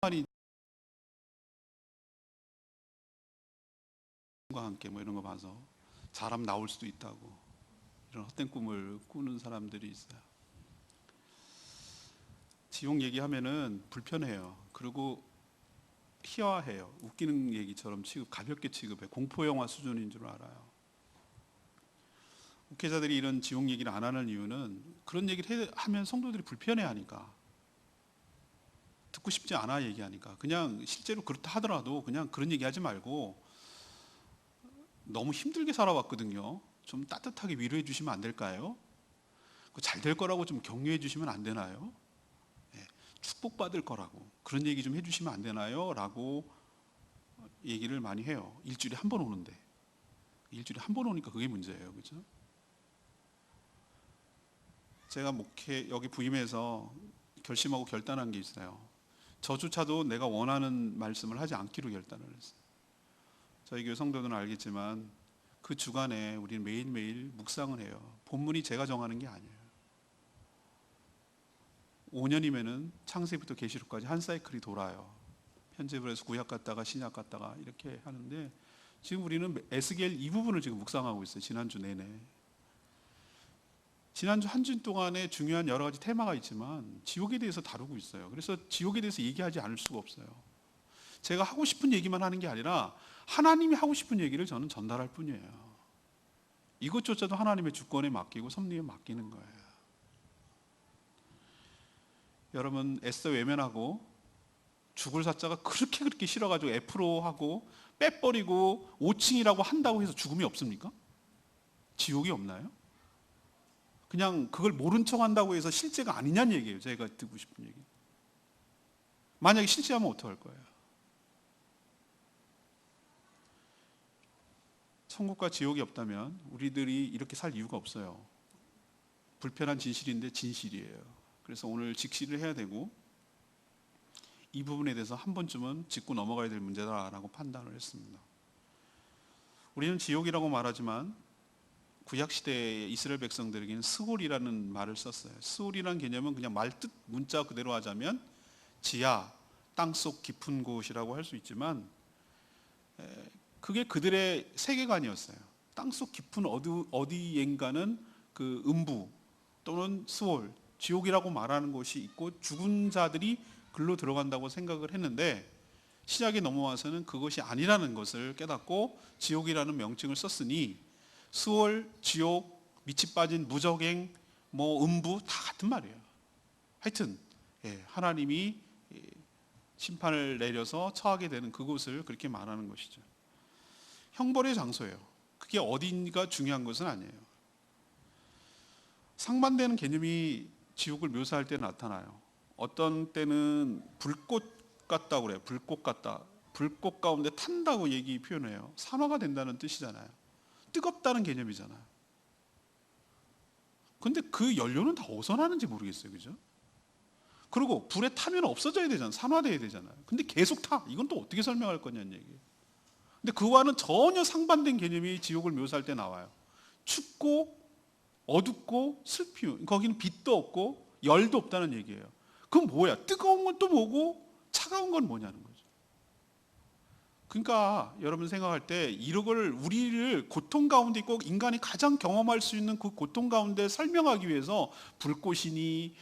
말이 과 함께 뭐 이런 거 봐서 사람 나올 수도 있다고 이런 헛된 꿈을 꾸는 사람들이 있어요. 지옥 얘기하면은 불편해요. 그리고 희화해요. 웃기는 얘기처럼 가볍게 취급해. 공포 영화 수준인 줄 알아요. 목회자들이 이런 지옥 얘기를 안 하는 이유는 그런 얘기를 하면 성도들이 불편해하니까, 듣고 싶지 않아 얘기하니까. 그냥 실제로 그렇다 하더라도 그냥 그런 얘기하지 말고 너무 힘들게 살아왔거든요. 좀 따뜻하게 위로해 주시면 안 될까요? 잘 될 거라고 좀 격려해 주시면 안 되나요? 축복받을 거라고 그런 얘기 좀 해주시면 안 되나요? 라고 얘기를 많이 해요. 일주일에 한 번 오는데, 일주일에 한 번 오니까 그게 문제예요. 그죠? 제가 여기 부임해서 결심하고 결단한 게 있어요. 저조차도 내가 원하는 말씀을 하지 않기로 결단을 했어요. 저희 교회 성도들은 알겠지만 그 주간에 우리는 매일매일 묵상을 해요. 본문이 제가 정하는 게 아니에요. 5년이면은 창세기부터 계시록까지 한 사이클이 돌아요. 편집을 해서 구약 갔다가 신약 갔다가 이렇게 하는데, 지금 우리는 에스겔 이 부분을 지금 묵상하고 있어요. 지난주 내내. 지난주 한 주 동안에 중요한 여러 가지 테마가 있지만 지옥에 대해서 다루고 있어요. 그래서 지옥에 대해서 얘기하지 않을 수가 없어요. 제가 하고 싶은 얘기만 하는 게 아니라 하나님이 하고 싶은 얘기를 저는 전달할 뿐이에요. 이것조차도 하나님의 주권에 맡기고 섭리에 맡기는 거예요. 여러분, 애써 외면하고 죽을 사자가 그렇게 싫어가지고 F로 하고 빼버리고 5층이라고 한다고 해서 죽음이 없습니까? 지옥이 없나요? 그냥 그걸 모른 척 한다고 해서 실제가 아니냐는 얘기예요. 제가 듣고 싶은 얘기. 만약에 실제하면 어떡할 거예요? 천국과 지옥이 없다면 우리들이 이렇게 살 이유가 없어요. 불편한 진실인데 진실이에요. 그래서 오늘 직시를 해야 되고, 이 부분에 대해서 한 번쯤은 짚고 넘어가야 될 문제다라고 판단을 했습니다. 우리는 지옥이라고 말하지만 구약시대의 이스라엘 백성들에게는 스홀이라는 말을 썼어요. 스홀이라는 개념은 그냥 말뜻 문자 그대로 하자면 지하, 땅속 깊은 곳이라고 할 수 있지만, 그게 그들의 세계관이었어요. 땅속 깊은 어디엔가는 그 음부 또는 스홀, 지옥이라고 말하는 곳이 있고 죽은 자들이 글로 들어간다고 생각을 했는데, 신약에 넘어와서는 그것이 아니라는 것을 깨닫고 지옥이라는 명칭을 썼으니 스홀, 지옥, 밑이 빠진 무적행, 음부 다 같은 말이에요. 하여튼 하나님이 심판을 내려서 처하게 되는 그곳을 그렇게 말하는 것이죠. 형벌의 장소예요. 그게 어딘가 중요한 것은 아니에요. 상반되는 개념이 지옥을 묘사할 때 나타나요. 어떤 때는 불꽃 같다고 그래요. 불꽃 같다. 불꽃 가운데 탄다고 표현해요. 산화가 된다는 뜻이잖아요. 뜨겁다는 개념이잖아요. 근데 그 연료는 다 어디서 나는지 모르겠어요. 그죠? 그리고 불에 타면 없어져야 되잖아요. 산화돼야 되잖아요. 근데 계속 타. 이건 또 어떻게 설명할 거냐는 얘기예요. 근데 그와는 전혀 상반된 개념이 지옥을 묘사할 때 나와요. 춥고 어둡고 슬피, 거기는 빛도 없고 열도 없다는 얘기예요. 그럼 뭐야? 뜨거운 건 또 뭐고 차가운 건 뭐냐는 거죠. 그러니까 여러분 생각할 때 이걸 우리를 고통 가운데 있고 인간이 가장 경험할 수 있는 그 고통 가운데 설명하기 위해서 불꽃이니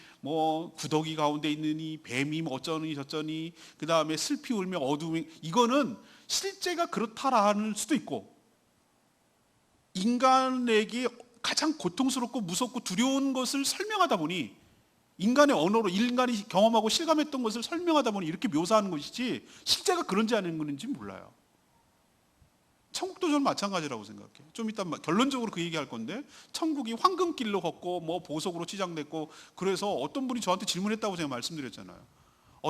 구더기 가운데 있느니 뱀이 어쩌니 저쩌니 그 다음에 슬피 울며 어두움이, 이거는 실제가 그렇다라는 수도 있고, 인간에게 가장 고통스럽고 무섭고 두려운 것을 설명하다 보니, 인간의 언어로 인간이 경험하고 실감했던 것을 설명하다 보니 이렇게 묘사하는 것이지, 실제가 그런지 아닌지 몰라요. 천국도 저는 마찬가지라고 생각해요. 좀 이따 결론적으로 그 얘기할 건데, 천국이 황금길로 걷고 보석으로 치장됐고, 그래서 어떤 분이 저한테 질문했다고 제가 말씀드렸잖아요.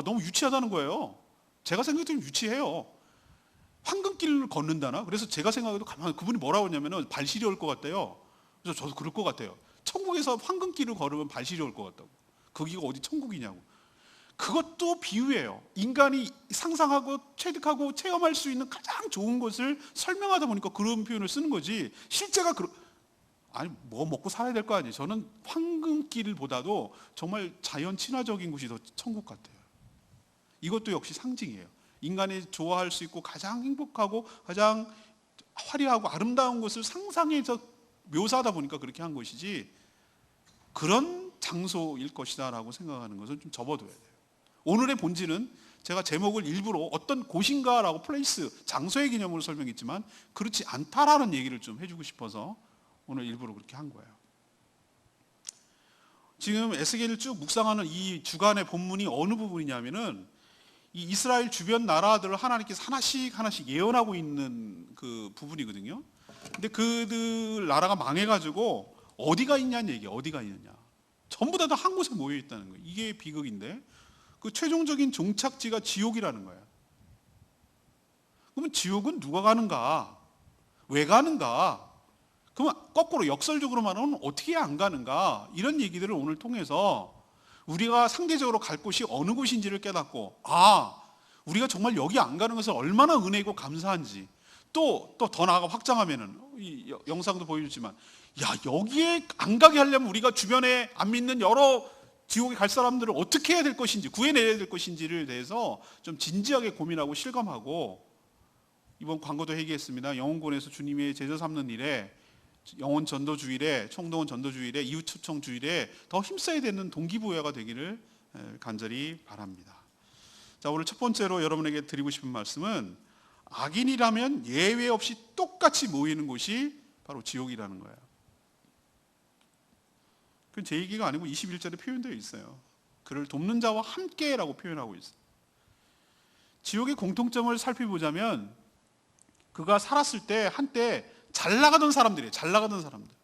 너무 유치하다는 거예요. 제가 생각해도 유치해요. 황금길을 걷는다나? 그래서 제가 생각해도 그분이 뭐라고 했냐면 발 시려울 것 같대요. 그래서 저도 그럴 것 같아요. 천국에서 황금길을 걸으면 발 시려울 것 같다고. 거기가 어디 천국이냐고. 그것도 비유예요. 인간이 상상하고 체득하고 체험할 수 있는 가장 좋은 것을 설명하다 보니까 그런 표현을 쓰는 거지, 실제가 먹고 살아야 될 거 아니에요. 저는 황금길보다도 정말 자연 친화적인 곳이 더 천국 같아요. 이것도 역시 상징이에요. 인간이 좋아할 수 있고 가장 행복하고 가장 화려하고 아름다운 것을 상상해서 묘사하다 보니까 그렇게 한 것이지, 그런 장소일 것이다 라고 생각하는 것을 좀 접어둬야 돼요. 오늘의 본질은 제가 제목을 일부러 어떤 곳인가 라고 플레이스, 장소의 개념으로 설명했지만 그렇지 않다라는 얘기를 좀 해주고 싶어서 오늘 일부러 그렇게 한 거예요. 지금 에스겔을 쭉 묵상하는 이 주간의 본문이 어느 부분이냐면은 이 이스라엘 주변 나라들을 하나님께서 하나씩 하나씩 예언하고 있는 그 부분이거든요. 근데 그들 나라가 망해가지고 어디가 있냐는 얘기예요. 어디가 있느냐. 전부 다 한 곳에 모여 있다는 거예요. 이게 비극인데 그 최종적인 종착지가 지옥이라는 거예요. 그러면 지옥은 누가 가는가? 왜 가는가? 그러면 거꾸로 역설적으로 말하면 어떻게 안 가는가? 이런 얘기들을 오늘 통해서 우리가 상대적으로 갈 곳이 어느 곳인지를 깨닫고, 우리가 정말 여기 안 가는 것은 얼마나 은혜이고 감사한지, 또 더 나아가 확장하면은 이 영상도 보여주지만, 여기에 안 가게 하려면 우리가 주변에 안 믿는 여러 지옥에 갈 사람들을 어떻게 해야 될 것인지, 구해내야 될 것인지를 대해서 좀 진지하게 고민하고 실감하고, 이번 광고도 얘기했습니다. 영혼권에서 주님의 제자 삼는 일에, 영혼 전도 주일에, 총동원 전도 주일에, 이웃 초청 주일에 더 힘써야 되는 동기부여가 되기를 간절히 바랍니다. 자, 오늘 첫 번째로 여러분에게 드리고 싶은 말씀은, 악인이라면 예외 없이 똑같이 모이는 곳이 바로 지옥이라는 거예요. 그건 제 얘기가 아니고 21절에 표현되어 있어요. 그를 돕는 자와 함께라고 표현하고 있어요. 지옥의 공통점을 살펴보자면, 그가 살았을 때 한때 잘 나가던 사람들이에요. 잘 나가던 사람들.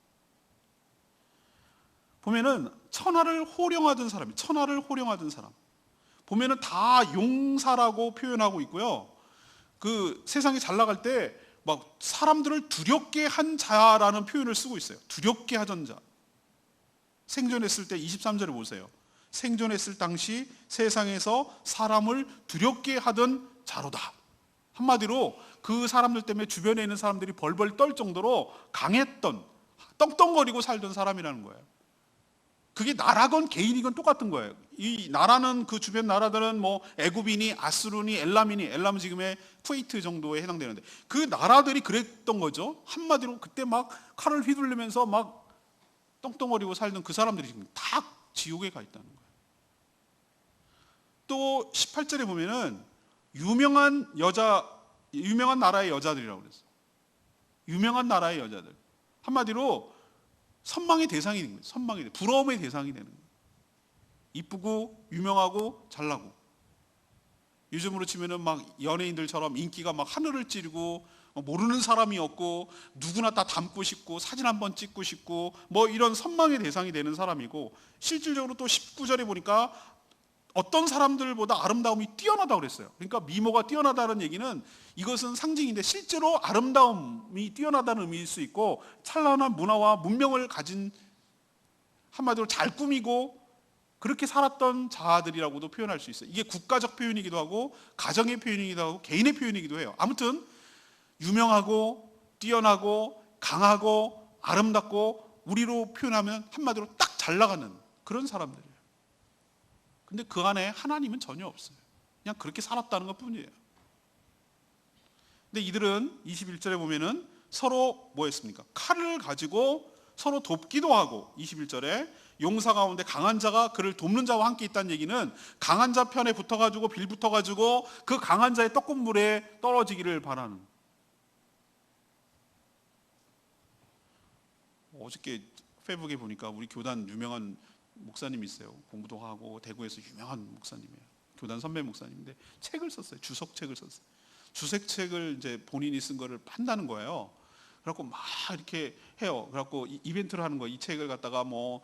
보면은 천하를 호령하던 사람이, 천하를 호령하던 사람. 보면은 다 용사라고 표현하고 있고요. 그 세상에 잘 나갈 때 막 사람들을 두렵게 한 자라는 표현을 쓰고 있어요. 두렵게 하던 자. 생존했을 때 23절에 보세요. 생존했을 당시 세상에서 사람을 두렵게 하던 자로다. 한마디로 그 사람들 때문에 주변에 있는 사람들이 벌벌 떨 정도로 강했던, 떵떵거리고 살던 사람이라는 거예요. 그게 나라건 개인이건 똑같은 거예요. 이 나라는, 그 주변 나라들은 뭐 애굽이니 아수르니 엘람이니, 엘람은 지금의 쿠웨이트 정도에 해당되는데, 그 나라들이 그랬던 거죠. 한마디로 그때 막 칼을 휘둘르면서 막 떵떵거리고 살던 그 사람들이 지금 다 지옥에 가 있다는 거예요. 또 18절에 보면은 유명한 나라의 여자들이라고 그랬어요. 유명한 나라의 여자들. 한마디로 선망의 대상이 되는 거예요. 선망의, 부러움의 대상이 되는 거예요. 이쁘고 유명하고 잘나고. 요즘으로 치면은 막 연예인들처럼 인기가 막 하늘을 찌르고, 모르는 사람이 없고, 누구나 다 닮고 싶고 사진 한번 찍고 싶고, 뭐 이런 선망의 대상이 되는 사람이고, 실질적으로 또 19절에 보니까 어떤 사람들보다 아름다움이 뛰어나다고 그랬어요. 그러니까 미모가 뛰어나다는 얘기는, 이것은 상징인데 실제로 아름다움이 뛰어나다는 의미일 수 있고, 찬란한 문화와 문명을 가진, 한마디로 잘 꾸미고 그렇게 살았던 자들이라고도 표현할 수 있어요. 이게 국가적 표현이기도 하고 가정의 표현이기도 하고 개인의 표현이기도 해요. 아무튼 유명하고 뛰어나고 강하고 아름답고, 우리로 표현하면 한마디로 딱 잘 나가는 그런 사람들이에요. 근데 그 안에 하나님은 전혀 없어요. 그냥 그렇게 살았다는 것 뿐이에요. 근데 이들은 21절에 보면은 서로 뭐 했습니까? 칼을 가지고 서로 돕기도 하고, 21절에 용사 가운데 강한 자가 그를 돕는 자와 함께 있다는 얘기는, 강한 자 편에 붙어가지고 빌붙어가지고 그 강한 자의 떡국물에 떨어지기를 바라는. 어저께 페북에 보니까 우리 교단 유명한 목사님이 있어요. 공부도 하고 대구에서 유명한 목사님이에요. 교단 선배 목사님인데 책을 썼어요. 주석책을 썼어요. 주석책을 이제 본인이 쓴 거를 판다는 거예요. 그래갖고 막 이렇게 해요. 그래갖고 이벤트를 하는 거예요. 이 책을 갖다가 뭐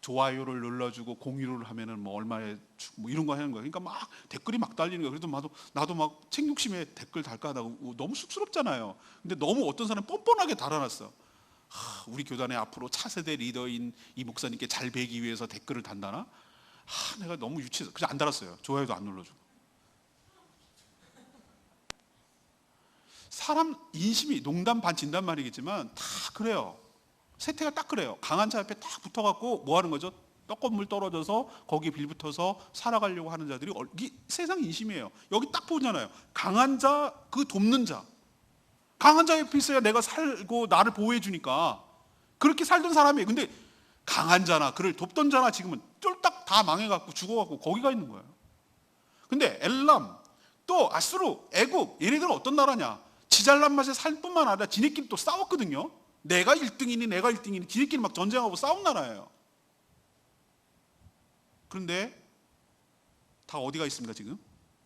좋아요를 눌러주고 공유를 하면은 뭐 얼마에 주고 뭐 이런 거 하는 거예요. 그러니까 막 댓글이 막 달리는 거예요. 그래도 나도 막 책 욕심에 댓글 달까 하다가 너무 쑥스럽잖아요. 근데 너무 어떤 사람이 뻔뻔하게 달아놨어. 우리 교단의 앞으로 차세대 리더인 이 목사님께 잘 배기 위해서 댓글을 단다나? 내가 너무 유치해서 그냥 안 달았어요. 좋아요도 안 눌러주고. 사람 인심이 농담 반 진담 말이겠지만 다 그래요. 세태가 딱 그래요. 강한 자 옆에 딱 붙어갖고 뭐 하는 거죠? 떡건물 떨어져서 거기에 빌붙어서 살아가려고 하는 자들이 세상 인심이에요. 여기 딱 보잖아요. 강한 자, 그 돕는 자. 강한 자 옆에 있어야 내가 살고 나를 보호해 주니까 그렇게 살던 사람이에요. 근데 강한 자나 그를 돕던 자나 지금은 쫄딱 다 망해갖고 죽어갖고 거기가 있는 거예요. 근데 엘람, 또 아수르, 애굽, 얘네들은 어떤 나라냐? 지잘난 맛에 살 뿐만 아니라 지네끼리 또 싸웠거든요. 내가 1등이니 내가 1등이니 지네끼리 막 전쟁하고 싸운 나라예요. 그런데 다 어디가 있습니까 지금?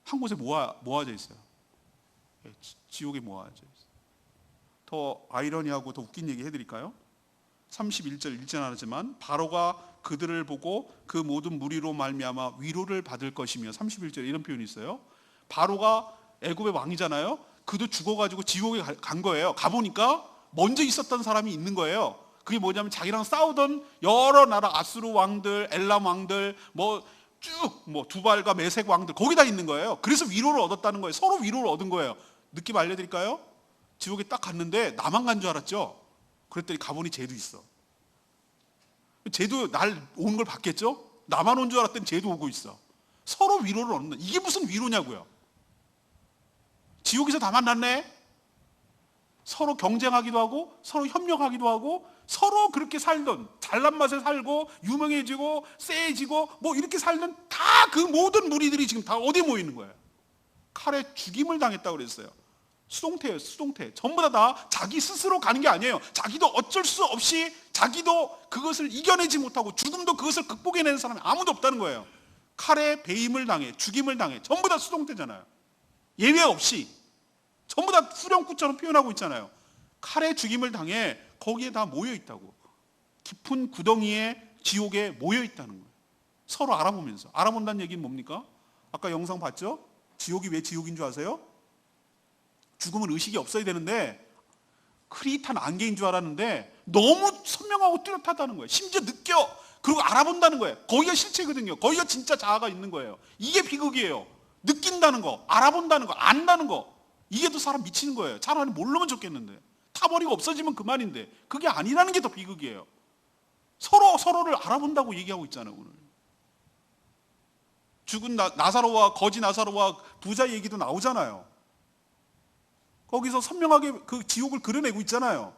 한 곳에 모아져 있어요. 지옥에 모아져 있어요. 더 아이러니하고 더 웃긴 얘기 해드릴까요? 31절 읽진 않았지만 바로가 그들을 보고 그 모든 무리로 말미암아 위로를 받을 것이며 31절에 이런 표현이 있어요. 바로가 애굽의 왕이잖아요. 그도 죽어가지고 지옥에 간 거예요. 가보니까 먼저 있었던 사람이 있는 거예요. 그게 뭐냐면 자기랑 싸우던 여러 나라 아수르 왕들, 엘람 왕들, 두발과 메색 왕들 거기 다 있는 거예요. 그래서 위로를 얻었다는 거예요. 서로 위로를 얻은 거예요. 느낌 알려드릴까요? 지옥에 딱 갔는데 나만 간 줄 알았죠? 그랬더니 가보니 쟤도 있어. 쟤도 날 오는 걸 봤겠죠? 나만 온 줄 알았더니 쟤도 오고 있어. 서로 위로를 얻는, 이게 무슨 위로냐고요? 지옥에서 다 만났네? 서로 경쟁하기도 하고 서로 협력하기도 하고 서로 그렇게 살던, 잘난 맛에 살고 유명해지고 세지고 뭐 이렇게 살던 다 그 모든 무리들이 지금 다 어디에 모이는 거예요? 칼에 죽임을 당했다고 그랬어요. 수동태예요, 수동태. 전부 다 자기 스스로 가는 게 아니에요. 자기도 어쩔 수 없이 자기도 그것을 이겨내지 못하고 죽음도 그것을 극복해내는 사람이 아무도 없다는 거예요. 칼에 배임을 당해, 죽임을 당해. 전부 다 수동태잖아요. 예외 없이 전부 다 수령구처럼 표현하고 있잖아요. 칼에 죽임을 당해 거기에 다 모여 있다고. 깊은 구덩이에 지옥에 모여 있다는 거예요. 서로 알아보면서. 알아본다는 얘기는 뭡니까? 아까 영상 봤죠? 지옥이 왜 지옥인 줄 아세요? 죽음은 의식이 없어야 되는데 흐릿한 안개인 줄 알았는데 너무 선명하고 뚜렷하다는 거예요. 심지어 느껴. 그리고 알아본다는 거예요. 거기가 실체거든요. 거기가 진짜 자아가 있는 거예요. 이게 비극이에요. 느낀다는 거, 알아본다는 거, 안다는 거. 이게 더 사람 미치는 거예요. 차라리 모르면 좋겠는데. 타버리고 없어지면 그만인데 그게 아니라는 게 더 비극이에요. 서로를 알아본다고 얘기하고 있잖아요. 오늘 죽은 나사로와 거지 나사로와 부자 얘기도 나오잖아요. 거기서 선명하게 그 지옥을 그려내고 있잖아요.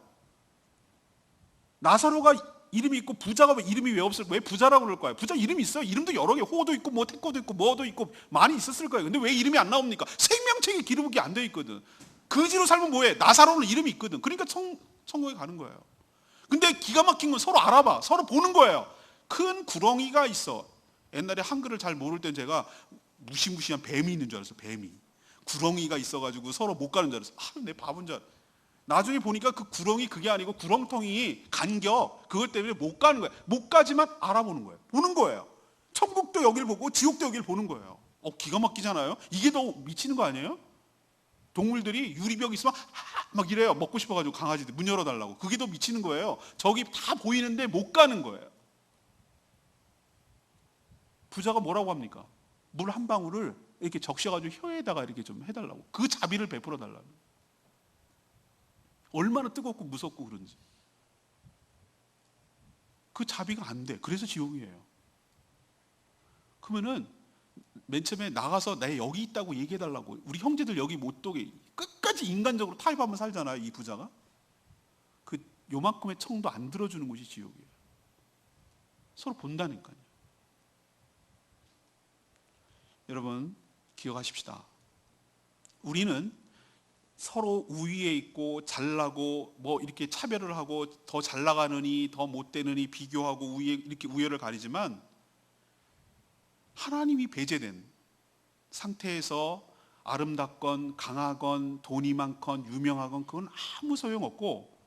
나사로가 이름이 있고 부자가 이름이 왜 없을까? 왜 부자라고 그럴 거예요? 부자 이름이 있어요. 이름도 여러 개, 호도 있고 뭐 태코도 있고 뭐도 있고 많이 있었을 거예요. 근데 왜 이름이 안 나옵니까? 생명책에 기록이 안 돼 있거든. 거지로 살면 뭐해? 나사로는 이름이 있거든. 그러니까 천국에 가는 거예요. 근데 기가 막힌 건 서로 알아봐. 서로 보는 거예요. 큰 구렁이가 있어. 옛날에 한글을 잘 모를 땐 제가 무시무시한 뱀이 있는 줄 알았어요. 뱀이. 구렁이가 있어가지고 서로 못 가는 줄 알았어요. 내 바본 줄 알았어요. 나중에 보니까 그 구렁이 그게 아니고 구렁텅이 간격 그것 때문에 못 가는 거예요. 못 가지만 알아보는 거예요. 보는 거예요. 천국도 여길 보고 지옥도 여길 보는 거예요. 기가 막히잖아요. 이게 더 미치는 거 아니에요? 동물들이 유리벽 있으면 막 이래요. 먹고 싶어가지고 강아지들 문 열어달라고. 그게 더 미치는 거예요. 저기 다 보이는데 못 가는 거예요. 부자가 뭐라고 합니까? 물 한 방울을 이렇게 적셔가지고 혀에다가 이렇게 좀 해달라고. 그 자비를 베풀어 달라고. 얼마나 뜨겁고 무섭고 그런지. 그 자비가 안 돼. 그래서 지옥이에요. 그러면은 맨 처음에 나가서 내 여기 있다고 얘기해달라고. 우리 형제들 여기 못 오게 끝까지 인간적으로 타협하면 살잖아요. 이 부자가. 그 요만큼의 청도 안 들어주는 곳이 지옥이에요. 서로 본다니까요. 여러분 기억하십시다. 우리는 서로 우위에 있고 잘나고 뭐 이렇게 차별을 하고 더 잘 나가느니 더 못되느니 비교하고 이렇게 우열을 가리지만 하나님이 배제된 상태에서 아름답건 강하건 돈이 많건 유명하건 그건 아무 소용없고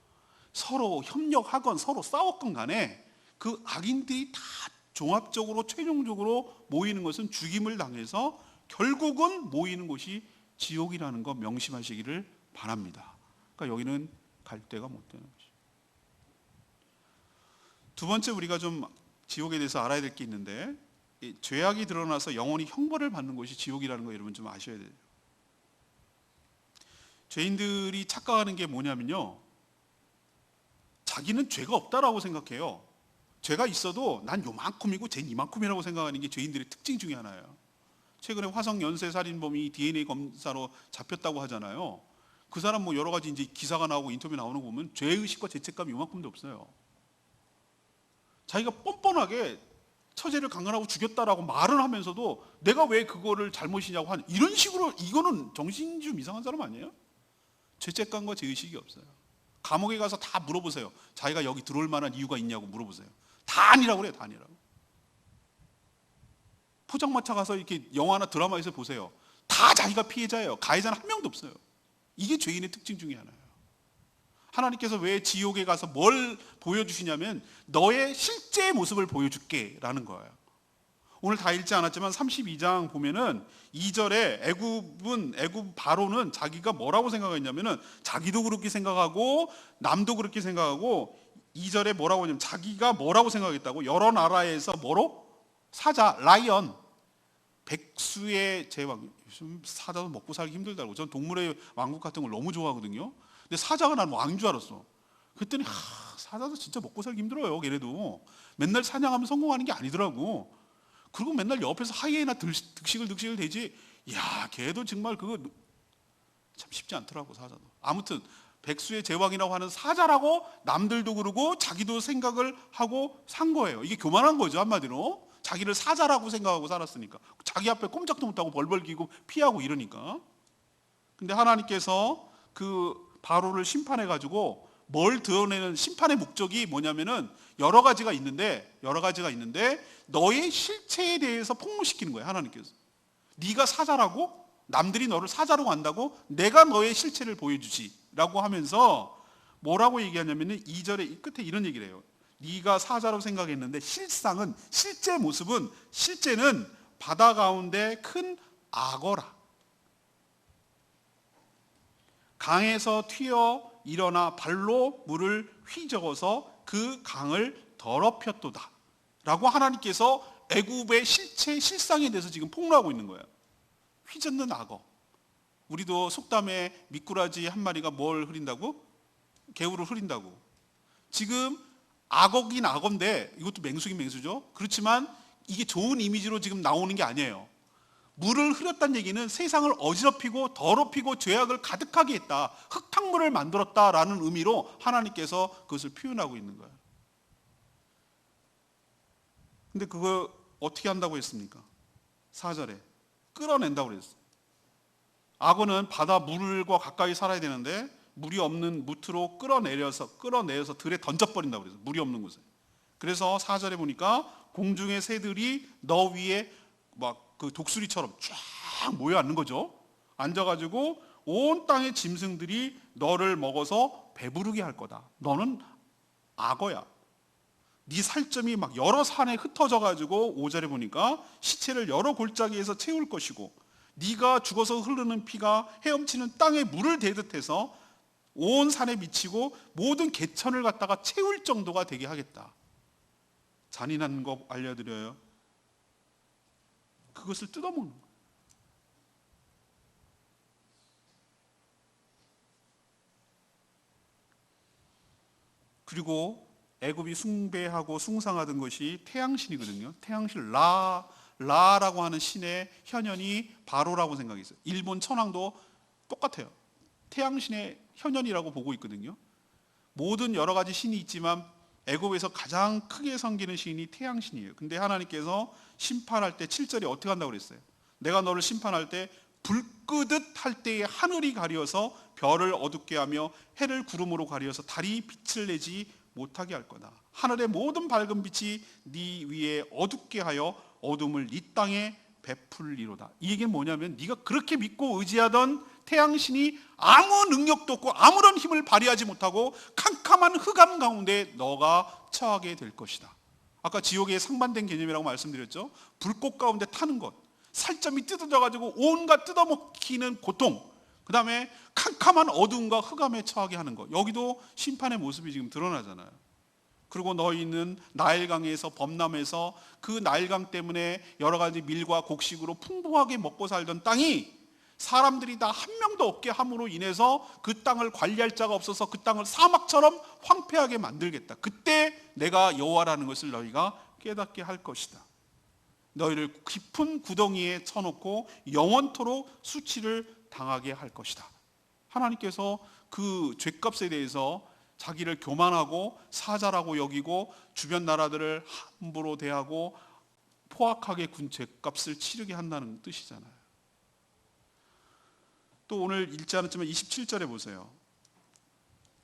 서로 협력하건 서로 싸웠건 간에 그 악인들이 다 종합적으로 최종적으로 모이는 것은 죽임을 당해서 결국은 모이는 곳이 지옥이라는 거 명심하시기를 바랍니다. 그러니까 여기는 갈 데가 못 되는 것이죠. 두 번째 우리가 좀 지옥에 대해서 알아야 될 게 있는데 죄악이 드러나서 영원히 형벌을 받는 곳이 지옥이라는 거 여러분 좀 아셔야 돼요. 죄인들이 착각하는 게 뭐냐면요. 자기는 죄가 없다라고 생각해요. 죄가 있어도 난 요만큼이고 쟤는 이만큼이라고 생각하는 게 죄인들의 특징 중에 하나예요. 최근에 화성 연쇄살인범이 DNA 검사로 잡혔다고 하잖아요. 그 사람 뭐 여러 가지 이제 기사가 나오고 인터뷰 나오는 거 보면 죄의식과 죄책감이 요만큼도 없어요. 자기가 뻔뻔하게 처제를 강간하고 죽였다라고 말을 하면서도 내가 왜 그거를 잘못이냐고 하는, 이런 식으로, 이거는 정신 좀 이상한 사람 아니에요? 죄책감과 죄의식이 없어요. 감옥에 가서 다 물어보세요. 자기가 여기 들어올 만한 이유가 있냐고 물어보세요. 다 아니라고 그래요. 다 아니라고. 포장마차 가서 이렇게 영화나 드라마에서 보세요. 다 자기가 피해자예요. 가해자는 한 명도 없어요. 이게 죄인의 특징 중에 하나예요. 하나님께서 왜 지옥에 가서 뭘 보여주시냐면 너의 실제 모습을 보여줄게 라는 거예요. 오늘 다 읽지 않았지만 32장 보면은 2절에 애굽 바로는 자기가 뭐라고 생각했냐면은 자기도 그렇게 생각하고 남도 그렇게 생각하고, 2절에 뭐라고 하냐면 자기가 뭐라고 생각했다고, 여러 나라에서 뭐로? 사자, 라이언, 백수의 제왕. 요즘 사자도 먹고 살기 힘들다고. 전 동물의 왕국 같은 걸 너무 좋아하거든요. 근데 사자가 난 왕인 줄 알았어. 그랬더니 사자도 진짜 먹고 살기 힘들어요. 걔네도 맨날 사냥하면 성공하는 게 아니더라고. 그리고 맨날 옆에서 하이에나 득식을 대지. 야, 걔도 정말 그거 참 쉽지 않더라고, 사자도. 아무튼 백수의 제왕이라고 하는 사자라고 남들도 그러고 자기도 생각을 하고 산 거예요. 이게 교만한 거죠, 한마디로. 자기를 사자라고 생각하고 살았으니까. 자기 앞에 꼼짝도 못하고 벌벌 기고 피하고 이러니까. 근데 하나님께서 그 바로를 심판해 가지고 뭘 드러내는 심판의 목적이 뭐냐면은 여러 가지가 있는데 너의 실체에 대해서 폭로시키는 거예요. 하나님께서 네가 사자라고, 남들이 너를 사자로 간다고, 내가 너의 실체를 보여주지 라고 하면서 뭐라고 얘기하냐면은 2절의 끝에 이런 얘기를 해요. 네가 사자로 생각했는데 실제 모습은, 실제는 바다 가운데 큰 악어라. 강에서 튀어 일어나 발로 물을 휘저어서 그 강을 더럽혔도다 라고 하나님께서 애굽의 실상에 대해서 지금 폭로하고 있는 거예요. 휘젓는 악어. 우리도 속담에 미꾸라지 한 마리가 뭘 흐린다고? 개울을 흐린다고. 지금 악어긴 악어인데, 이것도 맹수긴 맹수죠. 그렇지만 이게 좋은 이미지로 지금 나오는 게 아니에요. 물을 흐렸다는 얘기는 세상을 어지럽히고 더럽히고 죄악을 가득하게 했다, 흙탕물을 만들었다라는 의미로 하나님께서 그것을 표현하고 있는 거예요. 근데 그거 어떻게 한다고 했습니까? 4절에 끌어낸다고 그랬어요. 악어는 바다 물과 가까이 살아야 되는데 물이 없는 무트로 끌어내려서 들에 던져버린다고 그랬어요. 물이 없는 곳에. 그래서 4절에 보니까 공중의 새들이 너 위에 막 그 독수리처럼 쫙 모여 앉는 거죠. 앉아가지고 온 땅의 짐승들이 너를 먹어서 배부르게 할 거다. 너는 악어야. 네 살점이 막 여러 산에 흩어져가지고 5절에 보니까 시체를 여러 골짜기에서 채울 것이고, 네가 죽어서 흐르는 피가 헤엄치는 땅에 물을 대듯 해서 온 산에 미치고 모든 개천을 갖다가 채울 정도가 되게 하겠다. 잔인한 거 알려드려요. 그것을 뜯어먹는 거예요. 그리고 애굽이 숭배하고 숭상하던 것이 태양신이거든요. 태양신 라라고 하는 신의 현현이 바로라고 생각했어요. 일본 천황도 똑같아요. 태양신의 현현이라고 보고 있거든요. 모든 여러 가지 신이 있지만 애굽에서 가장 크게 섬기는 신이 태양신이에요. 근데 하나님께서 심판할 때 7절에 어떻게 한다고 그랬어요? 내가 너를 심판할 때 불 끄듯 할 때에 하늘이 가려서 별을 어둡게 하며 해를 구름으로 가려서 달이 빛을 내지 못하게 할 거다. 하늘의 모든 밝은 빛이 네 위에 어둡게 하여 어둠을 네 땅에 베풀리로다. 이 얘기는 뭐냐면 네가 그렇게 믿고 의지하던 태양신이 아무 능력도 없고 아무런 힘을 발휘하지 못하고 캄캄한 흑암 가운데 너가 처하게 될 것이다. 아까 지옥의 상반된 개념이라고 말씀드렸죠. 불꽃 가운데 타는 것, 살점이 뜯어져 가지고 온갖 뜯어먹히는 고통, 그 다음에 캄캄한 어둠과 흑암에 처하게 하는 것. 여기도 심판의 모습이 지금 드러나잖아요. 그리고 너희는 나일강에서 범람해서 그 나일강 때문에 여러 가지 밀과 곡식으로 풍부하게 먹고 살던 땅이 사람들이 다 한 명도 없게 함으로 인해서 그 땅을 관리할 자가 없어서 그 땅을 사막처럼 황폐하게 만들겠다. 그때 내가 여호와라는 것을 너희가 깨닫게 할 것이다. 너희를 깊은 구덩이에 쳐놓고 영원토록 수치를 당하게 할 것이다. 하나님께서 그 죄값에 대해서 자기를 교만하고 사자라고 여기고 주변 나라들을 함부로 대하고 포악하게 군 죄값을 치르게 한다는 뜻이잖아요. 또 오늘 읽지 않았지만 27절에 보세요.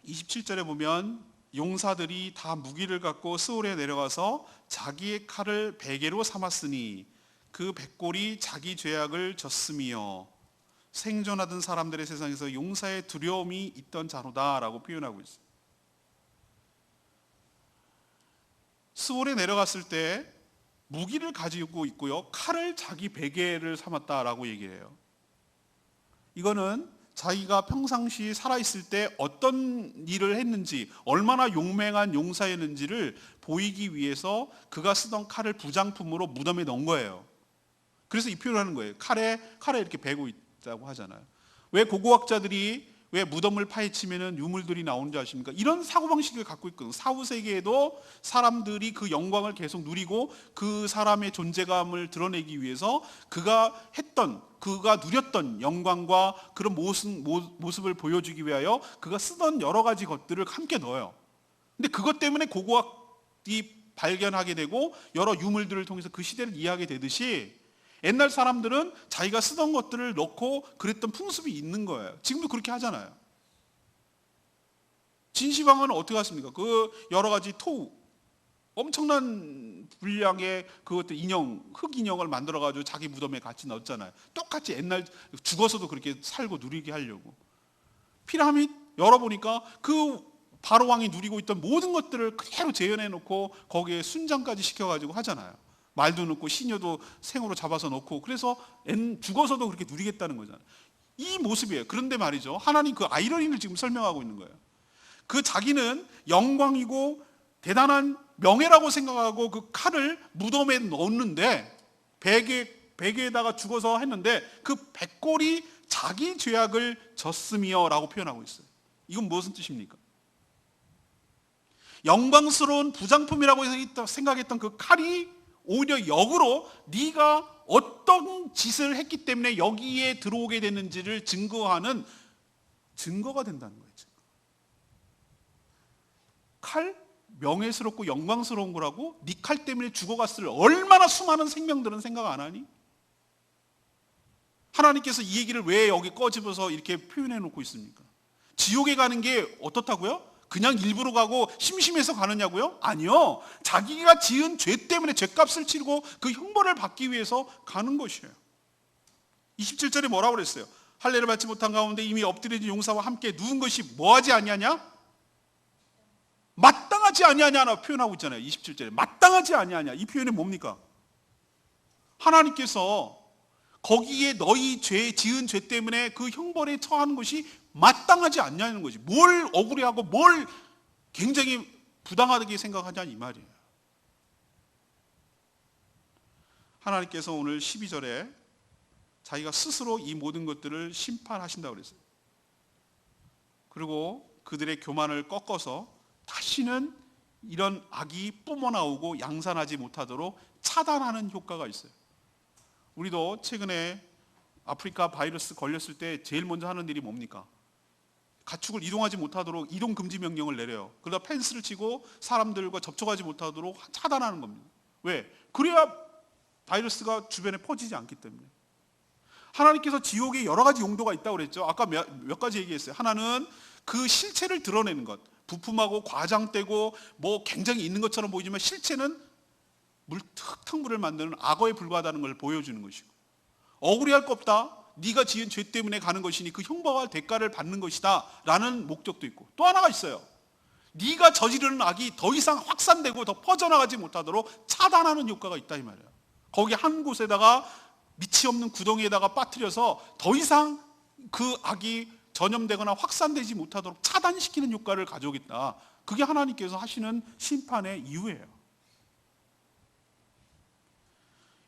27절에 보면 용사들이 다 무기를 갖고 스올에 내려가서 자기의 칼을 베개로 삼았으니 그 백골이 자기 죄악을 졌음이요 생존하던 사람들의 세상에서 용사의 두려움이 있던 자로다라고 표현하고 있어요. 스올에 내려갔을 때 무기를 가지고 있고요, 칼을 자기 베개를 삼았다라고 얘기해요. 이거는 자기가 평상시 살아있을 때 어떤 일을 했는지, 얼마나 용맹한 용사였는지를 보이기 위해서 그가 쓰던 칼을 부장품으로 무덤에 넣은 거예요. 그래서 이 표현을 하는 거예요. 칼에 이렇게 베고 있다고 하잖아요. 왜 고고학자들이 왜 무덤을 파헤치면 유물들이 나오는 줄 아십니까? 이런 사고방식을 갖고 있거든요. 사후세계에도 사람들이 그 영광을 계속 누리고 그 사람의 존재감을 드러내기 위해서 그가 누렸던 영광과 그런 모습을 보여주기 위하여 그가 쓰던 여러 가지 것들을 함께 넣어요. 근데 그것 때문에 고고학이 발견하게 되고 여러 유물들을 통해서 그 시대를 이해하게 되듯이 옛날 사람들은 자기가 쓰던 것들을 넣고 그랬던 풍습이 있는 거예요. 지금도 그렇게 하잖아요. 진시황은 어떻게 했습니까? 그 여러 가지 엄청난 분량의 그것들 흙 인형을 만들어가지고 자기 무덤에 같이 넣었잖아요. 똑같이 옛날 죽어서도 그렇게 살고 누리게 하려고. 피라밋 열어보니까 그 바로 왕이 누리고 있던 모든 것들을 그대로 재현해 놓고 거기에 순장까지 시켜가지고 하잖아요. 말도 넣고 시녀도 생으로 잡아서 넣고, 그래서 죽어서도 그렇게 누리겠다는 거잖아요. 이 모습이에요. 그런데 말이죠, 하나님 그 아이러니를 지금 설명하고 있는 거예요. 그 자기는 영광이고 대단한 명예라고 생각하고 그 칼을 무덤에 넣었는데 베개에다가 죽어서 했는데 그 백골이 자기 죄악을 졌으며 라고 표현하고 있어요. 이건 무슨 뜻입니까? 영광스러운 부장품이라고 생각했던 그 칼이 오히려 역으로 네가 어떤 짓을 했기 때문에 여기에 들어오게 됐는지를 증거하는 증거가 된다는 거예요. 칼? 명예스럽고 영광스러운 거라고? 네 칼 때문에 죽어갔을 얼마나 수많은 생명들은 생각 안 하니? 하나님께서 이 얘기를 왜 여기 꺼집어서 이렇게 표현해 놓고 있습니까? 지옥에 가는 게 어떻다고요? 그냥 일부러 가고 심심해서 가느냐고요? 아니요. 자기가 지은 죄 때문에 죄값을 치르고 그 형벌을 받기 위해서 가는 것이에요. 27절에 뭐라고 그랬어요? 할례를 받지 못한 가운데 이미 엎드려진 용사와 함께 누운 것이 뭐하지 아니하냐? 마땅하지 아니하냐라고 표현하고 있잖아요. 27절에 마땅하지 아니하냐. 이 표현이 뭡니까? 하나님께서 거기에 너희 지은 죄 때문에 그 형벌에 처하는 것이 마땅하지 않냐는 거지. 뭘 억울해하고 뭘 굉장히 부당하게 생각하냐 이 말이에요. 하나님께서 오늘 12절에 자기가 스스로 이 모든 것들을 심판하신다고 그랬어요. 그리고 그들의 교만을 꺾어서 다시는 이런 악이 뿜어나오고 양산하지 못하도록 차단하는 효과가 있어요. 우리도 최근에 아프리카 바이러스 걸렸을 때 제일 먼저 하는 일이 뭡니까? 가축을 이동하지 못하도록 이동 금지 명령을 내려요. 그러다 펜스를 치고 사람들과 접촉하지 못하도록 차단하는 겁니다. 왜? 그래야 바이러스가 주변에 퍼지지 않기 때문에. 하나님께서 지옥에 여러 가지 용도가 있다고 그랬죠. 아까 몇 가지 얘기했어요. 하나는 그 실체를 드러내는 것. 부품하고 과장되고 뭐 굉장히 있는 것처럼 보이지만 실체는 흙탕물을 만드는 악어에 불과하다는 걸 보여주는 것이고, 억울해할 거 없다. 네가 지은 죄 때문에 가는 것이니 그 형벌과 대가를 받는 것이다 라는 목적도 있고, 또 하나가 있어요. 네가 저지르는 악이 더 이상 확산되고 더 퍼져나가지 못하도록 차단하는 효과가 있다 이 말이에요. 거기 한 곳에다가 밑이 없는 구덩이에다가 빠뜨려서 더 이상 그 악이 전염되거나 확산되지 못하도록 차단시키는 효과를 가져오겠다. 그게 하나님께서 하시는 심판의 이유예요.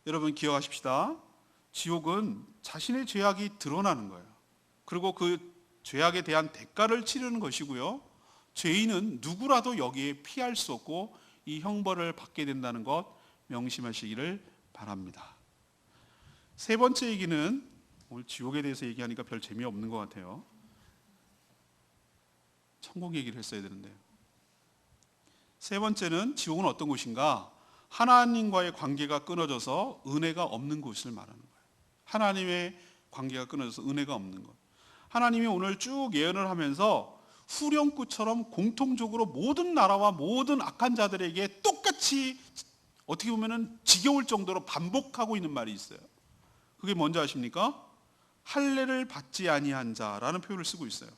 여러분 기억하십시다. 지옥은 자신의 죄악이 드러나는 거예요. 그리고 그 죄악에 대한 대가를 치르는 것이고요. 죄인은 누구라도 여기에 피할 수 없고 이 형벌을 받게 된다는 것 명심하시기를 바랍니다. 세 번째 얘기는, 오늘 지옥에 대해서 얘기하니까 별 재미없는 것 같아요. 천국 얘기를 했어야 되는데. 세 번째는 지옥은 어떤 곳인가? 하나님과의 관계가 끊어져서 은혜가 없는 곳을 말하는 거예요. 하나님의 관계가 끊어져서 은혜가 없는 것. 하나님이 오늘 쭉 예언을 하면서 후렴구처럼 공통적으로 모든 나라와 모든 악한 자들에게 똑같이 어떻게 보면 지겨울 정도로 반복하고 있는 말이 있어요. 그게 뭔지 아십니까? 할례를 받지 아니한 자라는 표현을 쓰고 있어요.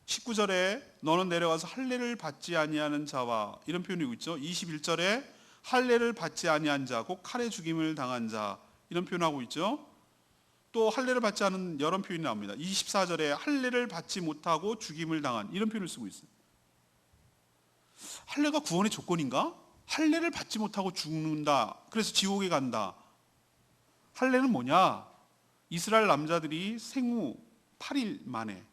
19절에 너는 내려가서 할례를 받지 아니하는 자와 이런 표현이 있죠. 21절에 할례를 받지 아니한 자, 곧 칼에 죽임을 당한 자 이런 표현하고 있죠. 또 할례를 받지 않은 여러 표현이 나옵니다. 24절에 할례를 받지 못하고 죽임을 당한 이런 표현을 쓰고 있어요. 할례가 구원의 조건인가? 할례를 받지 못하고 죽는다. 그래서 지옥에 간다. 할례는 뭐냐? 이스라엘 남자들이 생후 8일 만에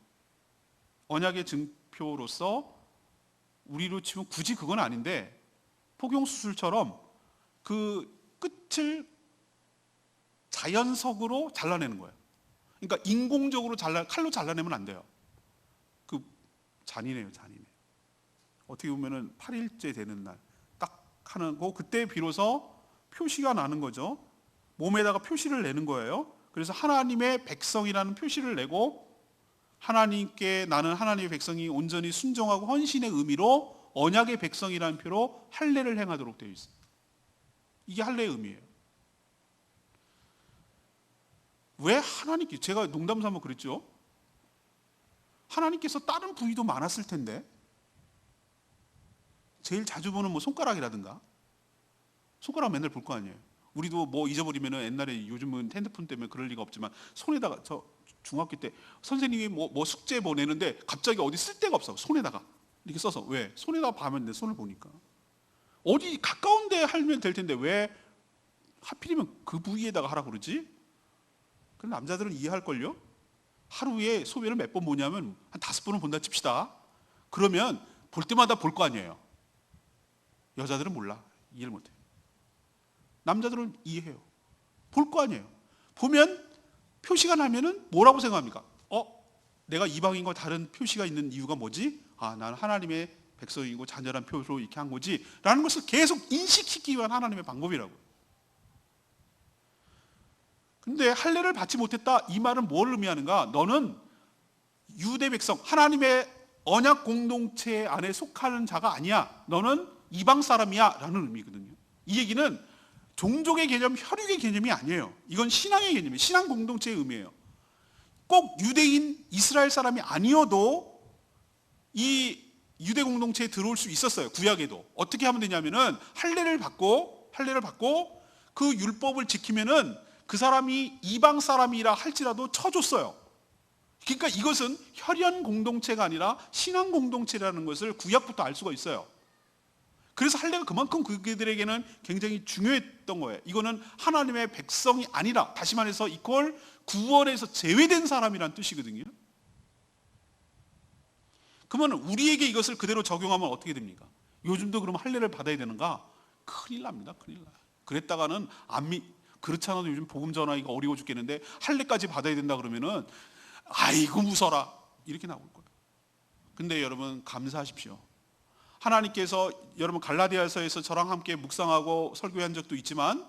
언약의 증표로서 우리로 치면 굳이 그건 아닌데 포경수술처럼 그 끝을 자연석으로 잘라내는 거예요. 그러니까 인공적으로 칼로 잘라내면 안 돼요. 그 잔인해요, 잔인해. 어떻게 보면은 8일째 되는 날 딱 하는 거, 그때 비로소 표시가 나는 거죠. 몸에다가 표시를 내는 거예요. 그래서 하나님의 백성이라는 표시를 내고 하나님께 나는 하나님의 백성이 온전히 순종하고 헌신의 의미로 언약의 백성이라는 표로 할례를 행하도록 되어 있어요. 이게 할례의 의미예요. 왜 하나님께, 제가 농담 삼아 그랬죠. 하나님께서 다른 부위도 많았을 텐데 제일 자주 보는 뭐 손가락이라든가, 손가락 맨날 볼 거 아니에요. 우리도 뭐 잊어버리면은 옛날에, 요즘은 핸드폰 때문에 그럴 리가 없지만 손에다가, 저 중학교 때 선생님이 뭐 숙제 보내는데 갑자기 어디 쓸 데가 없어. 손에다가 이렇게 써서. 왜? 손에다가 봐면 내 손을 보니까. 어디 가까운 데 하면 될 텐데 왜 하필이면 그 부위에다가 하라고 그러지? 그럼 남자들은 이해할걸요? 하루에 소변을 몇 번 보냐면 한 5번은 본다 칩시다. 그러면 볼 때마다 볼 거 아니에요. 여자들은 몰라. 이해를 못해요. 남자들은 이해해요. 볼 거 아니에요. 보면 표시가 나면은 뭐라고 생각합니까? 내가 이방인과 다른 표시가 있는 이유가 뭐지? 나는 하나님의 백성이고 자녀란 표로 이렇게 한 거지 라는 것을 계속 인식시키기 위한 하나님의 방법이라고. 근데 할례를 받지 못했다, 이 말은 뭘 의미하는가? 너는 유대 백성, 하나님의 언약 공동체 안에 속하는 자가 아니야. 너는 이방 사람이야 라는 의미거든요. 이 얘기는 종족의 개념, 혈육의 개념이 아니에요. 이건 신앙의 개념이에요. 신앙 공동체의 의미예요. 꼭 유대인, 이스라엘 사람이 아니어도 이 유대 공동체에 들어올 수 있었어요. 구약에도. 어떻게 하면 되냐면은 할례를 받고 그 율법을 지키면은 그 사람이 이방 사람이라 할지라도 쳐줬어요. 그러니까 이것은 혈연 공동체가 아니라 신앙 공동체라는 것을 구약부터 알 수가 있어요. 그래서 할례가 그만큼 그들에게는 굉장히 중요했던 거예요. 이거는 하나님의 백성이 아니라, 다시 말해서 이퀄 구원에서 제외된 사람이란 뜻이거든요. 그러면 우리에게 이것을 그대로 적용하면 어떻게 됩니까? 요즘도 그럼 할례를 받아야 되는가? 큰일 납니다. 큰일 나요. 그랬다가는 그렇지 않아도 요즘 복음 전하기가 어려워 죽겠는데 할례까지 받아야 된다 그러면은 아이고 무서라 이렇게 나올 거예요. 근데 여러분 감사하십시오. 하나님께서, 여러분 갈라디아서에서 저랑 함께 묵상하고 설교한 적도 있지만,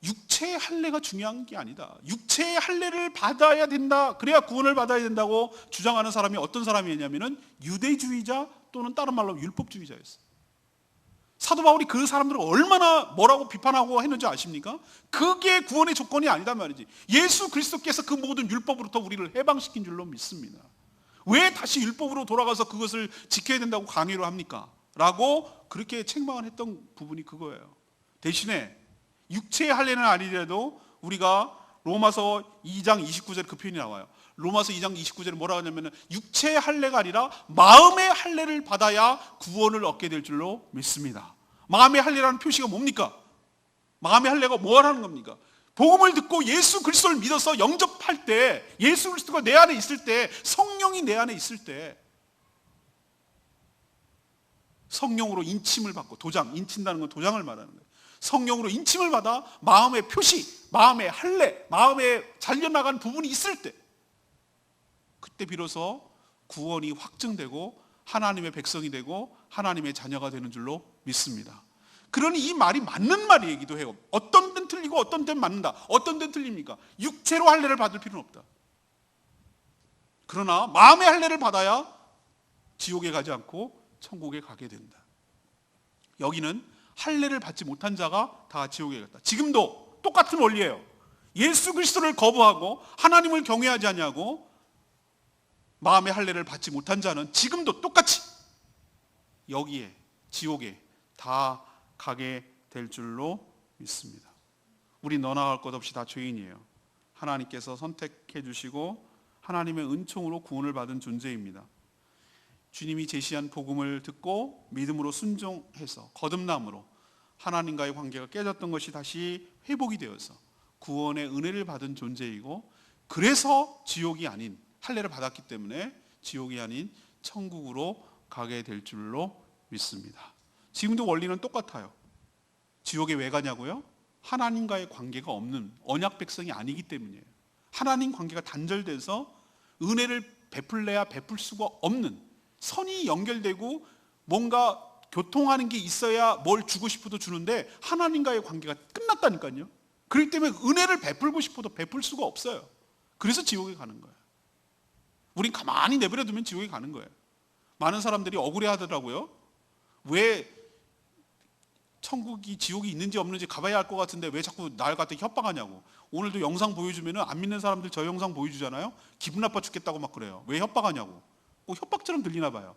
육체의 할례가 중요한 게 아니다. 육체의 할례를 받아야 된다, 그래야 구원을 받아야 된다고 주장하는 사람이 어떤 사람이었냐면은 유대주의자 또는 다른 말로 율법주의자였어요. 사도 바울이 그 사람들을 얼마나 뭐라고 비판하고 했는지 아십니까? 그게 구원의 조건이 아니다 말이지. 예수 그리스도께서 그 모든 율법으로부터 우리를 해방시킨 줄로 믿습니다. 왜 다시 율법으로 돌아가서 그것을 지켜야 된다고 강요를 합니까? 라고 그렇게 책망을 했던 부분이 그거예요. 대신에 육체의 할례는 아니더라도 우리가 로마서 2장 29절에 그 표현이 나와요. 로마서 2장 29절에 뭐라고 하냐면 육체의 할례가 아니라 마음의 할례를 받아야 구원을 얻게 될 줄로 믿습니다. 마음의 할례라는 표시가 뭡니까? 마음의 할례가 뭘 하는 겁니까? 복음을 듣고 예수 그리스도를 믿어서 영접할 때, 예수 그리스도가 내 안에 있을 때, 성령이 내 안에 있을 때 성령으로 인침을 받고, 도장, 인친다는 건 도장을 말하는 거예요. 성령으로 인침을 받아 마음의 표시, 마음의 할례, 마음에 잘려나간 부분이 있을 때, 그때 비로소 구원이 확증되고 하나님의 백성이 되고 하나님의 자녀가 되는 줄로 믿습니다. 그러니 이 말이 맞는 말이기도 해요. 어떤 데는 틀리고 어떤 데는 맞는다. 어떤 데는 틀립니까? 육체로 할례를 받을 필요는 없다. 그러나 마음의 할례를 받아야 지옥에 가지 않고 천국에 가게 된다. 여기는 할례를 받지 못한 자가 다 지옥에 갔다. 지금도 똑같은 원리예요. 예수 그리스도를 거부하고 하나님을 경외하지 않냐고 마음의 할례를 받지 못한 자는 지금도 똑같이 여기에, 지옥에 다 가게 될 줄로 믿습니다. 우리 너나 할 것 없이 다 죄인이에요. 하나님께서 선택해 주시고 하나님의 은총으로 구원을 받은 존재입니다. 주님이 제시한 복음을 듣고 믿음으로 순종해서 거듭남으로 하나님과의 관계가 깨졌던 것이 다시 회복이 되어서 구원의 은혜를 받은 존재이고, 그래서 지옥이 아닌, 할례를 받았기 때문에 지옥이 아닌 천국으로 가게 될 줄로 믿습니다. 지금도 원리는 똑같아요. 지옥에 왜 가냐고요? 하나님과의 관계가 없는 언약 백성이 아니기 때문이에요. 하나님 관계가 단절돼서 은혜를 베풀래야 베풀 수가 없는, 선이 연결되고 뭔가 교통하는 게 있어야 뭘 주고 싶어도 주는데 하나님과의 관계가 끝났다니까요. 그렇기 때문에 은혜를 베풀고 싶어도 베풀 수가 없어요. 그래서 지옥에 가는 거예요. 우린 가만히 내버려 두면 지옥에 가는 거예요. 많은 사람들이 억울해 하더라고요. 왜 천국이, 지옥이 있는지 없는지 가봐야 할 것 같은데 왜 자꾸 날 갖다 협박하냐고. 오늘도 영상 보여주면 안 믿는 사람들 저 영상 보여주잖아요. 기분 나빠 죽겠다고 막 그래요. 왜 협박하냐고. 꼭 협박처럼 들리나 봐요.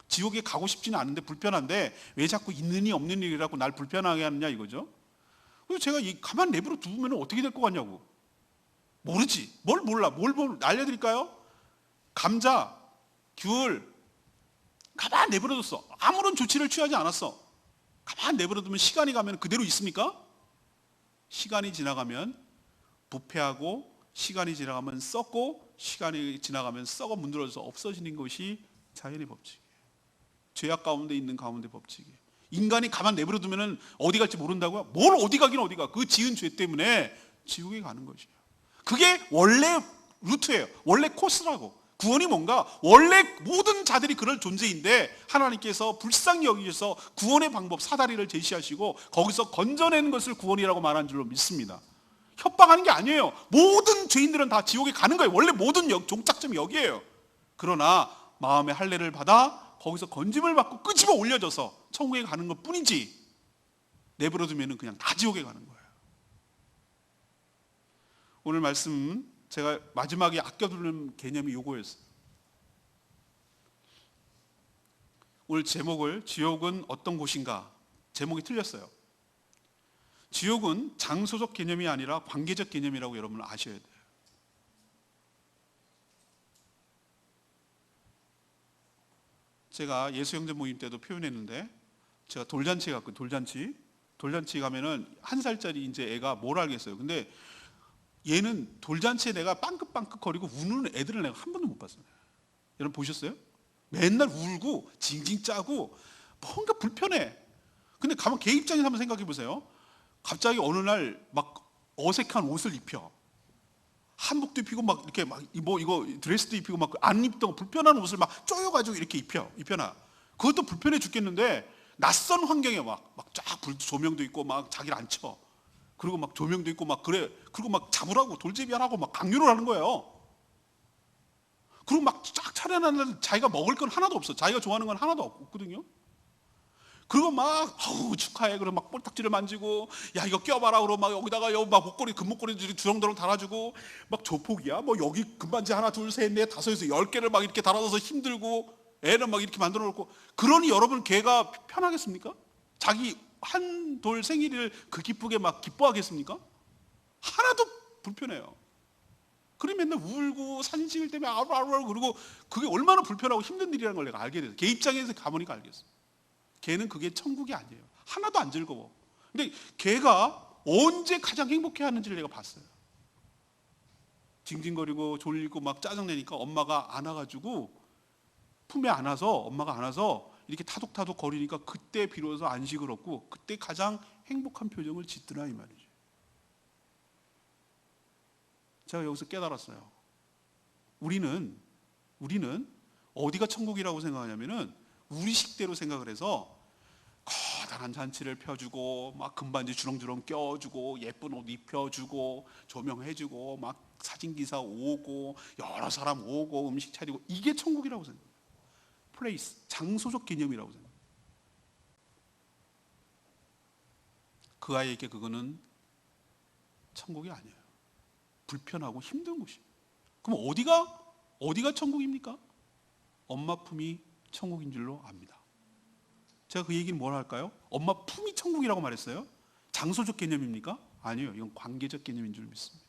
지옥에 가고 싶지는 않은데 불편한데 왜 자꾸 있느니 없는 일이라고 날 불편하게 하느냐 이거죠. 그래서 제가 가만 내버려 두면 어떻게 될 것 같냐고. 모르지. 뭘 몰라. 뭘 알려드릴까요? 감자, 귤 가만 내버려뒀어. 아무런 조치를 취하지 않았어. 가만 내버려두면 시간이 가면 그대로 있습니까? 시간이 지나가면 부패하고, 시간이 지나가면 썩고, 시간이 지나가면 썩어 문드러져서 없어지는 것이 자연의 법칙이에요. 죄악 가운데 있는 가운데 법칙이에요. 인간이 가만 내버려두면 어디 갈지 모른다고요? 뭘 어디 가긴 어디 가. 그 지은 죄 때문에 지옥에 가는 것이에요. 그게 원래 루트예요. 원래 코스라고. 구원이 뭔가, 원래 모든 자들이 그럴 존재인데 하나님께서 불쌍히 여기셔서 구원의 방법, 사다리를 제시하시고 거기서 건져내는 것을 구원이라고 말한 줄로 믿습니다. 협박하는 게 아니에요. 모든 죄인들은 다 지옥에 가는 거예요. 원래 모든 종착점이 여기에요. 그러나 마음의 할례를 받아 거기서 건짐을 받고 끄집어 올려져서 천국에 가는 것 뿐이지, 내버려두면 그냥 다 지옥에 가는 거예요. 오늘 말씀 제가 마지막에 아껴두는 개념이 요거였어요. 오늘 제목을 지옥은 어떤 곳인가, 제목이 틀렸어요. 지옥은 장소적 개념이 아니라 관계적 개념이라고 여러분 아셔야 돼요. 제가 예수형제 모임 때도 표현했는데, 제가 돌잔치에 갔거든요. 돌잔치 가면은 1살짜리 이제 애가 뭘 알겠어요. 근데 얘는 돌잔치에 내가 빵긋빵긋 거리고 우는 애들을 내가 한 번도 못 봤어요. 여러분 보셨어요? 맨날 울고 징징 짜고 뭔가 불편해. 근데 가만 걔 입장에서 한번 생각해 보세요. 갑자기 어느 날 막 어색한 옷을 입혀. 한복도 입히고 막 이렇게 막 이거 드레스도 입히고 막 안 입던 불편한 옷을 막 쪼여가지고 이렇게 입혀놔. 그것도 불편해 죽겠는데 낯선 환경에 막 쫙 조명도 있고 막 자기를 안 쳐. 그리고 막 조명도 있고 막 그래. 그리고 막 잡으라고 돌제비하라고 막 강요를 하는 거예요. 그리고 막 쫙 차려놨는데 자기가 먹을 건 하나도 없어. 자기가 좋아하는 건 하나도 없거든요. 그리고 막 축하해. 그러고 막 볼딱지를 만지고 야 이거 껴봐라. 그러고 막 여기다가 막 목걸이 금목걸이들이 주렁주렁 달아주고 막 조폭이야. 뭐 여기 금반지 하나 둘 셋 넷 다섯에서 10개를 막 이렇게 달아서 힘들고 애는 막 이렇게 만들어 놓고. 그러니 여러분 걔가 편하겠습니까? 자기 한돌 생일을 그 기쁘게 막 기뻐하겠습니까? 하나도 불편해요. 그래 맨날 울고 사진 찍을 때문에 아루아루 그러고 그게 얼마나 불편하고 힘든 일이라는 걸 내가 알게 됐어요. 걔 입장에서 가보니까 알겠어요. 걔는 그게 천국이 아니에요. 하나도 안 즐거워. 근데 걔가 언제 가장 행복해하는지를 내가 봤어요. 징징거리고 졸리고 막 짜증내니까 엄마가 안아가지고 품에 안아서, 엄마가 안아서 이렇게 타독타독 거리니까 그때 비로소 안식을 얻고 그때 가장 행복한 표정을 짓더라 이 말이죠. 제가 여기서 깨달았어요. 우리는 어디가 천국이라고 생각하냐면은 우리 식대로 생각을 해서 커다란 잔치를 펴주고 막 금반지 주렁주렁 껴주고 예쁜 옷 입혀주고 조명해주고 막 사진기사 오고 여러 사람 오고 음식 차리고, 이게 천국이라고 생각해요. 플레이스, 장소적 개념이라고 생각해요. 그 아이에게 그거는 천국이 아니에요. 불편하고 힘든 곳이에요. 그럼 어디가 천국입니까? 엄마 품이 천국인 줄로 압니다. 제가 그 얘기는 뭘 할까요? 엄마 품이 천국이라고 말했어요? 장소적 개념입니까? 아니에요. 이건 관계적 개념인 줄 믿습니다.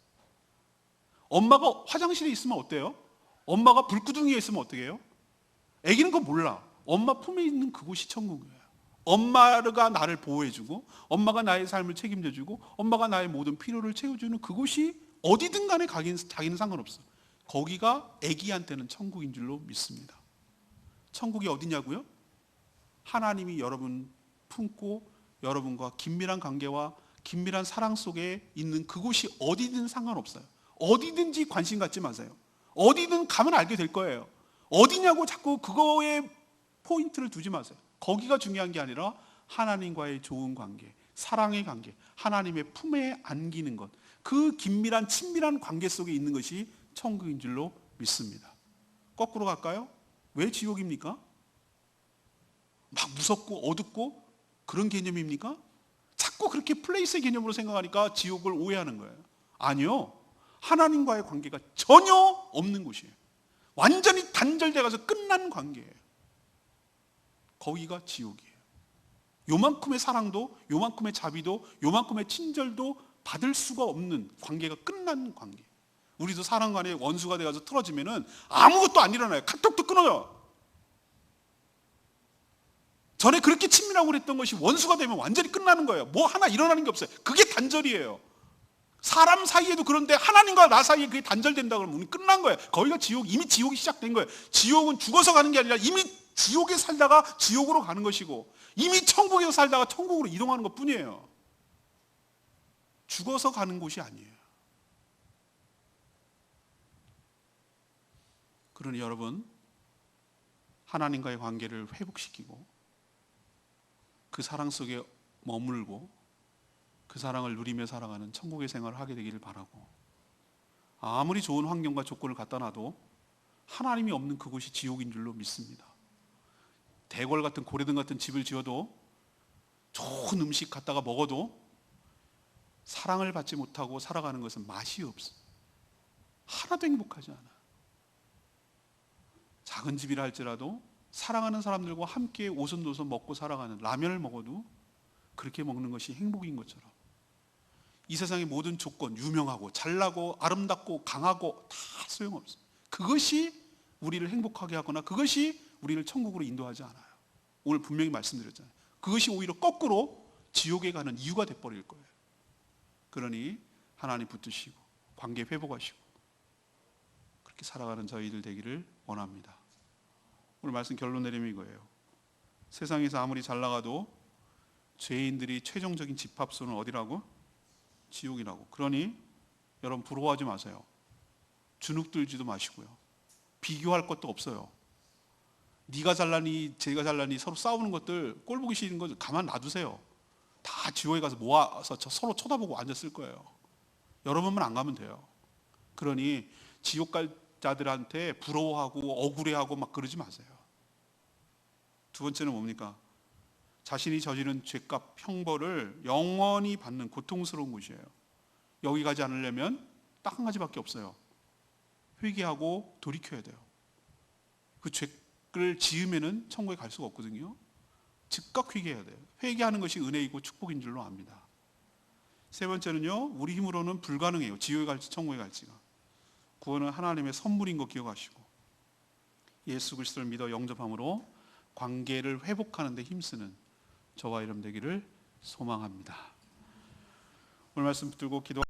엄마가 화장실에 있으면 어때요? 엄마가 불구덩이에 있으면 어떻게 해요? 애기는 그거 몰라. 엄마 품에 있는 그곳이 천국이에요. 엄마가 나를 보호해주고 엄마가 나의 삶을 책임져주고 엄마가 나의 모든 필요를 채워주는 그곳이 어디든 간에 자기는 상관없어. 거기가 애기한테는 천국인 줄로 믿습니다. 천국이 어디냐고요? 하나님이 여러분 품고 여러분과 긴밀한 관계와 긴밀한 사랑 속에 있는 그곳이 어디든 상관없어요. 어디든지 관심 갖지 마세요. 어디든 가면 알게 될 거예요. 어디냐고 자꾸 그거에 포인트를 두지 마세요. 거기가 중요한 게 아니라 하나님과의 좋은 관계, 사랑의 관계, 하나님의 품에 안기는 것, 그 긴밀한 친밀한 관계 속에 있는 것이 천국인 줄로 믿습니다. 거꾸로 갈까요? 왜 지옥입니까? 막 무섭고 어둡고 그런 개념입니까? 자꾸 그렇게 플레이스의 개념으로 생각하니까 지옥을 오해하는 거예요. 아니요. 하나님과의 관계가 전혀 없는 곳이에요. 완전히 단절돼 가서 끝난 관계예요. 거기가 지옥이에요. 요만큼의 사랑도, 요만큼의 자비도, 요만큼의 친절도 받을 수가 없는 관계가 끝난 관계. 우리도 사람 간에 원수가 돼가서 틀어지면은 아무것도 안 일어나요. 카톡도 끊어요. 전에 그렇게 친밀하고 그랬던 것이 원수가 되면 완전히 끝나는 거예요. 뭐 하나 일어나는 게 없어요. 그게 단절이에요. 사람 사이에도 그런데 하나님과 나 사이에 그게 단절된다 그러면 우리 끝난 거예요. 거기가 이미 지옥이 시작된 거예요. 지옥은 죽어서 가는 게 아니라 이미 지옥에 살다가 지옥으로 가는 것이고 이미 천국에서 살다가 천국으로 이동하는 것 뿐이에요. 죽어서 가는 곳이 아니에요. 그러니 여러분, 하나님과의 관계를 회복시키고 그 사랑 속에 머물고 그 사랑을 누리며 살아가는 천국의 생활을 하게 되기를 바라고, 아무리 좋은 환경과 조건을 갖다 놔도 하나님이 없는 그곳이 지옥인 줄로 믿습니다. 대궐 같은 고래등 같은 집을 지어도 좋은 음식 갖다가 먹어도 사랑을 받지 못하고 살아가는 것은 맛이 없어요. 하나도 행복하지 않아요. 작은 집이라 할지라도 사랑하는 사람들과 함께 오손도손 먹고 살아가는, 라면을 먹어도 그렇게 먹는 것이 행복인 것처럼 이 세상의 모든 조건, 유명하고 잘나고 아름답고 강하고 다 소용없어요. 그것이 우리를 행복하게 하거나 그것이 우리를 천국으로 인도하지 않아요. 오늘 분명히 말씀드렸잖아요. 그것이 오히려 거꾸로 지옥에 가는 이유가 돼버릴 거예요. 그러니 하나님 붙드시고 관계 회복하시고 그렇게 살아가는 저희들 되기를 원합니다. 오늘 말씀 결론 내리면 이거예요. 세상에서 아무리 잘 나가도 죄인들이 최종적인 집합소는 어디라고? 지옥이라고. 그러니 여러분 부러워하지 마세요. 주눅 들지도 마시고요. 비교할 것도 없어요. 네가 잘나니 제가 잘나니 서로 싸우는 것들, 꼴 보기 싫은 거 가만 놔두세요. 다 지옥에 가서 모아서 서로 쳐다보고 앉았을 거예요. 여러분만 안 가면 돼요. 그러니 지옥 갈 자들한테 부러워하고 억울해하고 막 그러지 마세요. 두 번째는 뭡니까? 자신이 저지른 죄값 형벌을 영원히 받는 고통스러운 곳이에요. 여기 가지 않으려면 딱 한 가지밖에 없어요. 회개하고 돌이켜야 돼요. 그 죄를 지으면은 천국에 갈 수가 없거든요. 즉각 회개해야 돼요. 회개하는 것이 은혜이고 축복인 줄로 압니다. 세 번째는요, 우리 힘으로는 불가능해요. 지옥에 갈지 천국에 갈지가. 구원은 하나님의 선물인 거 기억하시고 예수 그리스도를 믿어 영접함으로 관계를 회복하는 데 힘쓰는 저와 여러분 되기를 소망합니다. 오늘 말씀 붙들고 기도.